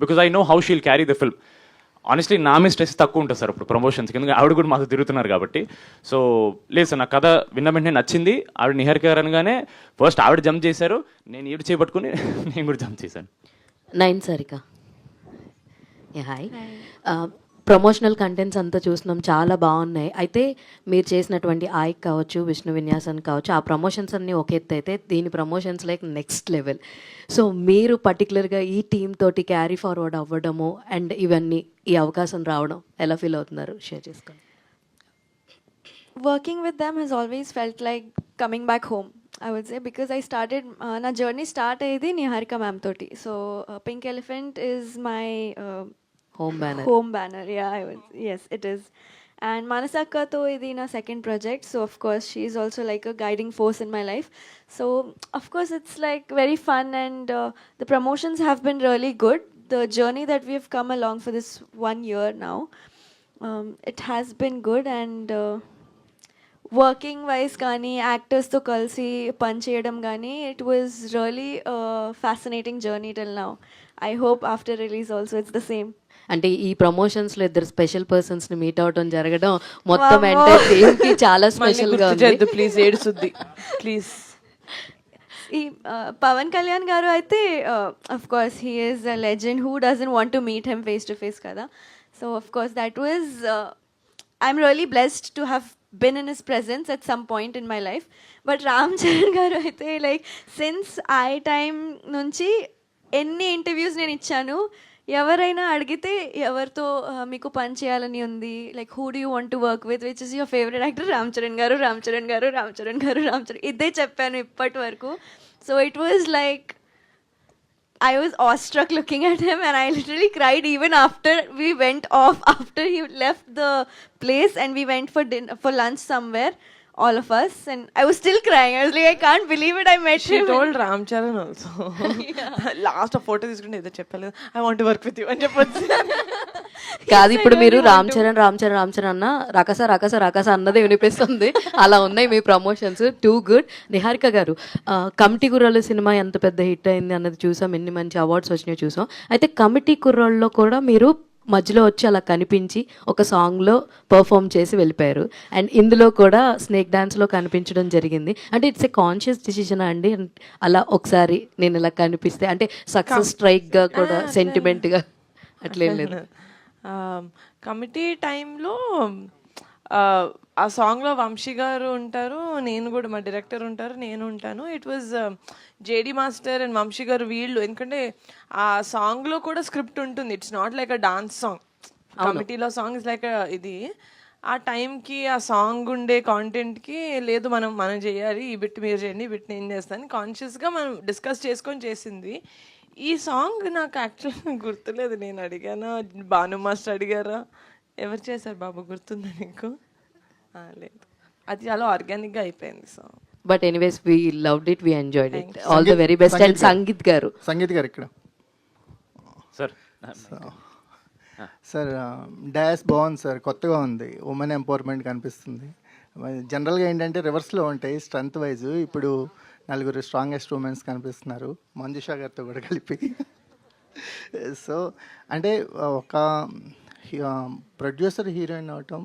Because I know how she'll carry the film. Honestly నా మీద stress తక్కువ ఉంటుంది సార్ ఇప్పుడు ప్రమోషన్స్కి, ఎందుకంటే ఆవిడ కూడా మాతో తిరుగుతున్నారు కాబట్టి. సో లేదు సార్, నా కథ విన్న వెంటనే నచ్చింది. ఆవిడ నిహారిక గారు అనగానే ఫస్ట్ ఆవిడ జంప్ చేశారు, నేను ఈవిడ చేపట్టుకుని నేను కూడా జంప్ చేశాను. Nine Sarika. Hi. Promotional contents అంతా చూస్తున్నాం, చాలా బాగున్నాయి. అయితే మీరు చేసినటువంటి ఆయక్ కావచ్చు, విష్ణు విన్యాసన్ కావచ్చు, ఆ ప్రమోషన్స్ అన్నీ ఒక ఎత్తు అయితే దీని promotions like next level. So మీరు పర్టికులర్గా ఈ టీమ్ తోటి క్యారీ ఫార్వర్డ్ అవ్వడము అండ్ ఇవన్నీ ఈ అవకాశం రావడం ఎలా ఫీల్ అవుతున్నారు, షేర్ చేసుకోండి. Working with them has always felt like coming back home, I would say, because I started, na journey start ayidi Niharika ma'am toti. So Pink Elephant is my home banner. Yeah, yes, it is. And Manasakka to idi na second project, so of course she is also like a guiding force in my life. So of course it's like very fun, and the promotions have been really good. The journey that we have come along for this 1 year now, it has been good, and working wise కానీ యాక్టర్స్తో కలిసి పనిచేయడం కానీ it was really fascinating journey till now. I hope after release also it's the same. అంటే ఈ ప్రమోషన్స్లో ఇద్దరు special పర్సన్స్ని meet అవడం జరగడం మొత్తం ఎంటైర్ టీమ్కి చాలా స్పెషల్గా ఉంది. ప్లీజ్ ఏడుస్తుంది ప్లీజ్. ఈ పవన్ కళ్యాణ్ గారు అయితే of course he is a legend, who doesn't want to meet him face to face కదా. So of course that was I'm really blessed to have been in his presence at some point in my life. But Ram Charan garu aithe like since I time nunchi enni interviews nenu ichchanu, ఎవరైనా అడిగితే ఎవరితో మీకు పని చేయాలని ఉంది, like who do you want to work with, which is your favourite actor, Ram Charan గారు, రామ్ చరణ్ గారు, రామ్ చరణ్ గారు, రామ్ చరణ్, ఇదే చెప్పాను ఇప్పటి వరకు. So it was like I was awestruck looking at him, and I literally cried even after we went off, after he left the place and we went for for lunch somewhere, all of us, and I was still crying. I was like, I can't believe it, I met him. She told Ram Charan also. Last a photo తీసుకుంటే ఏదో చెప్పలేదు, I want to work with you అని చెప్పొచ్చు. కాదు, ఇప్పుడు మీరు రామ్ చరణ్ అన్న రకస అన్నదే వినిపిస్తుంది. అలా ఉన్నాయి మీ ప్రమోషన్స్, టూ గుడ్. నిహారిక గారు, కమిటీ కుర్రాళ్ళు సినిమా ఎంత పెద్ద హిట్ అయింది అన్నది చూసాం, ఎన్ని మంచి అవార్డ్స్ వచ్చినాయో చూసాం. అయితే కమిటీ కుర్రాళ్ళలో కూడా మీరు మధ్యలో వచ్చి అలా కనిపించి ఒక సాంగ్లో పర్ఫామ్ చేసి వెళ్ళిపోయారు. అండ్ ఇందులో కూడా స్నేక్ డాన్స్లో కనిపించడం జరిగింది. అంటే ఇట్స్ ఏ కాన్షియస్ డిసిజన్ అండి, అలా ఒకసారి నేను ఇలా కనిపిస్తే అంటే సక్సెస్ స్ట్రైక్గా కూడా సెంటిమెంట్గా అట్లేం లేదు. కమిటీ టైంలో ఆ సాంగ్లో వంశీ గారు ఉంటారు, నేను కూడా, మా డైరెక్టర్ ఉంటారు, నేను ఉంటాను. It was JD master and Vamsi గారు వీళ్ళు, ఎందుకంటే ఆ సాంగ్లో కూడా స్క్రిప్ట్ ఉంటుంది. It's not like a dance song. కమిటీలో సాంగ్ ఇస్ లైక్ ఇది. ఆ టైంకి ఆ సాంగ్ ఉండే కాంటెంట్కి లేదు మనం చేయాలి, ఈ బిట్ మీరు చేయండి, ఈ బిట్ నేను చేస్తాను, కాన్షియస్గా మనం డిస్కస్ చేసుకొని చేసింది. ఈ సాంగ్ నాకు యాక్చువల్గా గుర్తులేదు, నేను అడిగానా, భాను మాస్టర్ అడిగారా, ఎవరు చేశారు బాబు, గుర్తుందా నీకు? లేదు, అది చాలా ఆర్గానిక్గా అయిపోయింది song. But anyways we loved it, we enjoyed it. All the very best. And sangeet గారు ఇక్కడ సార్. సార్ డాన్స్ బాగుంది సార్, కొత్తగా ఉంది, ఉమెన్ ఎంపవర్మెంట్ కనిపిస్తుంది. జనరల్గా ఏంటంటే రివర్స్లో ఉంటాయి స్ట్రెంత్ వైజ్. ఇప్పుడు నలుగురు స్ట్రాంగెస్ట్ ఉమెన్స్ కనిపిస్తున్నారు, మంజుషా గారితో కూడా కలిపి. సో అంటే ఒక ప్రొడ్యూసర్ హీరోయిన్ అవటం,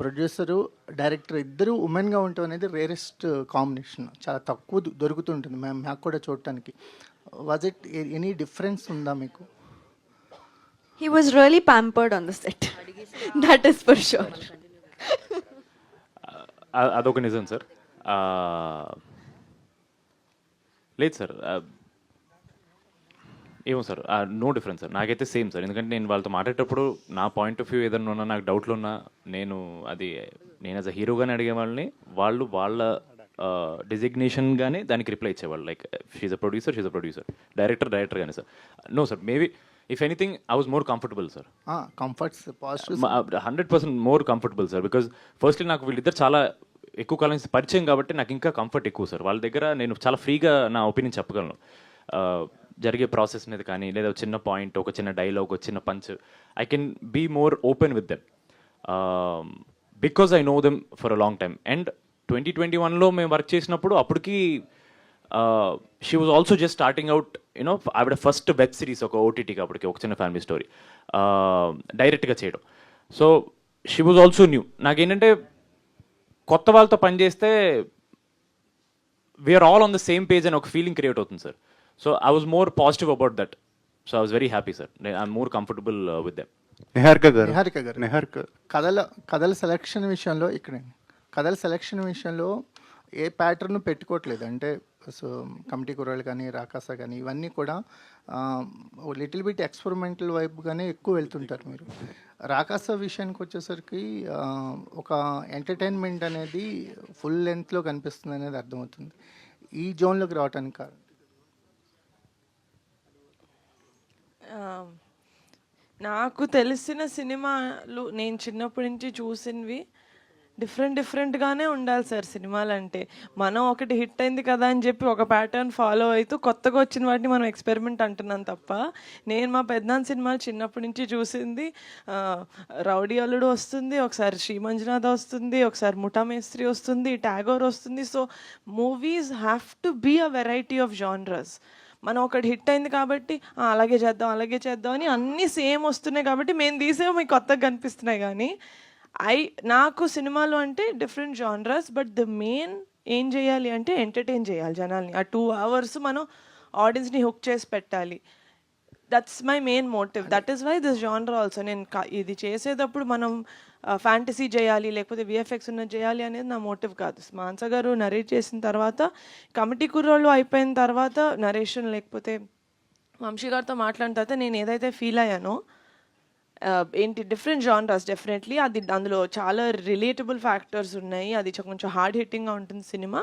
ప్రొడ్యూసరు డైరెక్టర్ ఇద్దరు ఉమెన్గా ఉండటం అనేది రేరెస్ట్ కాంబినేషన్, చాలా తక్కువ దొరుకుతుంటుంది మాకు కూడా చూడటానికి. వాజ్ ఇట్ ఎనీ డిఫరెన్స్ ఉందా మీకు? He was really pampered on the set. That is for sure. అదొక నిజం సార్. లేదు సార్, ఏమో సార్, నో డిఫరెన్స్ సార్. నాకైతే సేమ్ సార్, ఎందుకంటే నేను వాళ్ళతో మాట్లాడేటప్పుడు నా పాయింట్ ఆఫ్ వ్యూ ఏదైనా ఉన్నా, నాకు డౌట్లు ఉన్నా, నేను యాజ్ అ హీరోగానే అడిగే వాళ్ళని, వాళ్ళు వాళ్ళ డిజిగ్నేషన్గానే దానికి రిప్లై ఇచ్చేవాళ్ళు. Like she's a producer, director కానీ sir. No sir, maybe if anything I was more comfortable sir. Comforts 100% more comfortable sir. Because firstly నాకు వీళ్ళిద్దరు చాలా ఎక్కువ కాలం పరిచయం కాబట్టి నాకు ఇంకా కంఫర్ట్ ఎక్కువ సార్. వాళ్ళ దగ్గర నేను చాలా ఫ్రీగా నా ఒపీనియన్ చెప్పగలను, జరిగే ప్రాసెస్ మీద కానీ, లేదా చిన్న పాయింట్, ఒక చిన్న డైలాగ్, ఒక చిన్న punch, I can be more open with them because I know them for a long time. And 2021లో మేము వర్క్ చేసినప్పుడు అప్పటికి she was also just starting out you know first web series ఒక ఓటీటీకి అప్పటికి ఒక చిన్న ఫ్యామిలీ స్టోరీ డైరెక్ట్గా చేయడం. So she was also new. నాకేంటంటే కొత్త వాళ్ళతో పనిచేస్తే we're all on the same page అని ఒక ఫీలింగ్ క్రియేట్ అవుతుంది sir. So I was more positive about that. So I was very happy sir. I'm more comfortable with them. Niharika గారు కథల selection విషయంలో కథల సెలక్షన్ విషయంలో ఏ ప్యాటర్న్ పెట్టుకోవట్లేదు. అంటే సో కమిటీ కుర్రాళ్ళు కానీ రాకాస కానీ ఇవన్నీ కూడా లిటిల్ బిట్ ఎక్స్పెరిమెంటల్ వైపుగానే ఎక్కువ వెళ్తుంటారు మీరు. రాకాస విషయానికి వచ్చేసరికి ఒక ఎంటర్టైన్మెంట్ అనేది ఫుల్ లెంత్లో కనిపిస్తుంది అనేది అర్థమవుతుంది. ఈ జోన్లోకి రావడానికి కారణం నాకు తెలిసిన సినిమాలు నేను చిన్నప్పటి నుంచి చూసినవి డిఫరెంట్గానే ఉండాలి సార్ సినిమాలు అంటే. మనం ఒకటి హిట్ అయింది కదా అని చెప్పి ఒక ప్యాటర్న్ ఫాలో అవుతూ కొత్తగా వచ్చిన వాటిని మనం ఎక్స్పెరిమెంట్ అంటున్నాం తప్ప, నేను మా పెద్దనాన్న సినిమాలు చిన్నప్పటి నుంచి చూసింది రౌడీ అల్లుడు వస్తుంది, ఒకసారి శ్రీ మంజునాథ వస్తుంది, ఒకసారి ముఠా మేస్త్రి వస్తుంది, ట్యాగోర్ వస్తుంది. So movies have to be a variety of genres. మనం ఒకటి హిట్ అయింది కాబట్టి అలాగే చేద్దాం అని అన్నీ సేమ్ వస్తున్నాయి కాబట్టి మేము తీసేవి మీకు కొత్తగా కనిపిస్తున్నాయి. కానీ నాకు సినిమాలు అంటే different genres, but the main ఏం చేయాలి అంటే ఎంటర్టైన్ చేయాలి జనాల్ని. ఆ 2 hours మనం ఆడియన్స్ని హుక్ చేసి పెట్టాలి. That's my main motive. That is why this genre also. నేను ఇది చేసేటప్పుడు మనం ఫ్యాంటసీ చేయాలి లేకపోతే విఎఫ్ఎక్స్ ఉన్నది చేయాలి అనేది నా మోటివ్ కాదు. మాన్సా గారు నరేట్ చేసిన తర్వాత, కమిటీ కుర్రోళ్ళు అయిపోయిన తర్వాత నరేషన్ లేకపోతే వంశీ గారితో మాట్లాడిన తర్వాత నేను ఏదైతే ఫీల్ అయ్యానో ఏంటి డిఫరెంట్ జానరస్ డెఫినెట్లీ అది అందులో చాలా రిలేటబుల్ ఫ్యాక్టర్స్ ఉన్నాయి. అది కొంచెం హార్డ్ హిట్టింగ్గా ఉంటుంది సినిమా,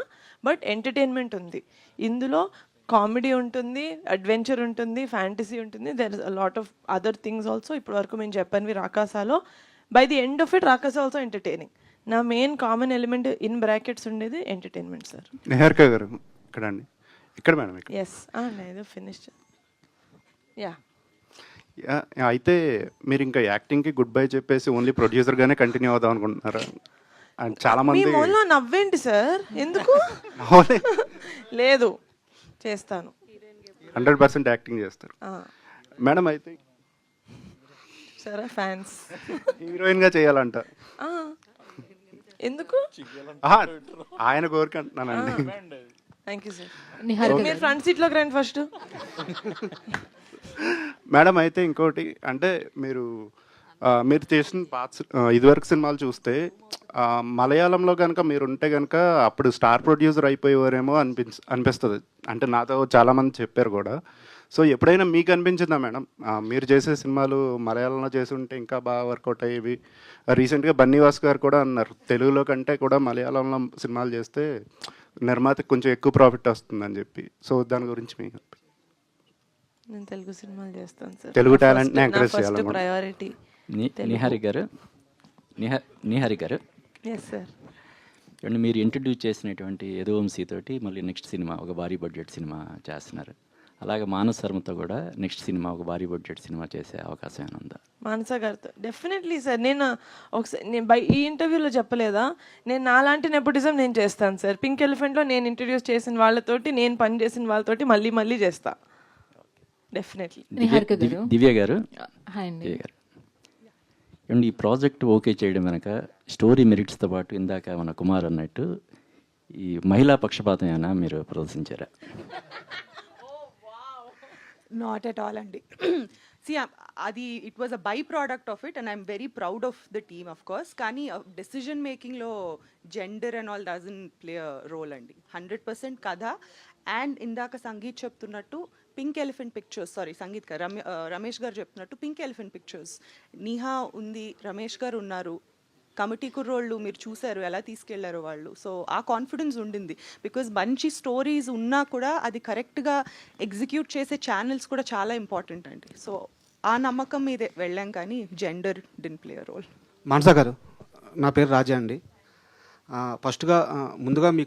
బట్ ఎంటర్టైన్మెంట్ ఉంది ఇందులో. కామెడీ ఉంటుంది, అడ్వెంచర్ ఉంటుంది, ఫ్యాంటసీ ఉంటుంది, there is a lot of other things also. ఇప్పటి వరకు మేము చెప్పనివి రాకాసాలో. By the end of it Rakasa also entertaining. నా main common element in brackets ఉండేది ఎంటర్టైన్మెంట్ సార్. నిహారిక గారు ఇక్కడ అండి, ఇక్కడ మేడం. ఎస్ నేను ఫినిష్. యా అయితే మీరు ఇంకా యాక్టింగ్కి గుడ్ బై చెప్పేసి ఓన్లీ ప్రొడ్యూసర్గానే కంటిన్యూ అవుదాం అనుకుంటున్నారా? అండ్ చాలా మంది మొన్న నవ్వేంటి సార్ ఎందుకు? లేదు చేస్తాను, 100% యాక్టింగ్ చేస్తారు మేడం. అయితే సరే ఫ్యాన్స్ హీరోయిన్గా చేయాలంట. ఎందుకు? ఆయన కోరిక అంటున్నానండి. Thank you sir. నిహారిక మీరు ఫ్రంట్ సీట్లోకి రండి ఫస్ట్. మేడం అయితే ఇంకోటి అంటే మీరు చేసిన ఇదివరకు సినిమాలు చూస్తే మలయాళంలో కనుక మీరు ఉంటే కనుక అప్పుడు స్టార్ ప్రొడ్యూసర్ అయిపోయేవారేమో అనిపిస్తుంది. అంటే నాతో చాలామంది చెప్పారు కూడా. సో ఎప్పుడైనా మీకు అనిపించిందా మేడం మీరు చేసే సినిమాలు మలయాళంలో చేసి ఉంటే ఇంకా బాగా వర్కౌట్ అయ్యేవి? రీసెంట్గా బన్నీవాస్ గారు కూడా అన్నారు తెలుగులో కంటే కూడా మలయాళంలో సినిమాలు చేస్తే నిర్మాతకి కొంచెం ఎక్కువ ప్రాఫిట్ వస్తుందని చెప్పి. సో దాని గురించి మీకు? నేను తెలుగు సినిమాలు చేస్తాను సార్. తెలుగు టాలెంట్ని ఎంకరేజ్ చేయాలి. ప్రయారిటీ నిహారి గారు. Yes sir. అండ్ మీరు ఇంట్రడ్యూస్ చేసినటువంటి యదువంశీ తోటి మళ్ళీ నెక్స్ట్ సినిమా ఒక భారీ బడ్జెట్ సినిమా చేస్తున్నారు. అలాగే మానస్ శర్మతో కూడా నెక్స్ట్ సినిమా ఒక భారీ బడ్జెట్ సినిమా చేసే అవకాశం ఏమైనా ఉందా? మానస గారితో డెఫినెట్లీ సార్. నేను ఒకసారి ఈ ఇంటర్వ్యూలో చెప్పలేదా, నేను నాలాంటి నెపోటిజం నేను చేస్తాను సార్. పింక్ ఎలిఫెంట్లో నేను ఇంట్రడ్యూస్ చేసిన వాళ్ళతోటి, నేను పని చేసిన వాళ్ళతోటి మళ్ళీ చేస్తా డెఫినెట్లీ. దివ్య గారు. హాయ్ అండి. దివ్య గారు అండ్ ఈ ప్రాజెక్ట్ ఓకే చేయడం వెనక స్టోరీ మెరిట్స్తో పాటు ఇందాక మన కుమార్ అన్నట్టు ఈ మహిళా పక్షపాతం ఏమైనా మీరు ప్రదర్శించారా? Not at all, Andy. See, it was a byproduct of it, and I'm very proud of the team, of course. Kani decision making lo gender and all doesn't play a role, Andy. 100% kada. And indaka Sangeet cheptunnattu Pink Elephant Pictures, sorry, Sangeet ka Ramesh garu cheptunnattu Pink Elephant Pictures. Neha undi, Ramesh garu unnaru. Committee కుర్రోళ్ళు మీరు చూసారు ఎలా తీసుకెళ్లారు వాళ్ళు. So ఆ confidence ఉండింది because మంచి stories ఉన్నా కూడా అది కరెక్ట్గా ఎగ్జిక్యూట్ చేసే ఛానల్స్ కూడా చాలా ఇంపార్టెంట్ అండి. సో ఆ నమ్మకం మీదే వెళ్ళాం కానీ gender didn't play role. Manasa గారు, నా పేరు రాజా అండి. ముందుగా మీ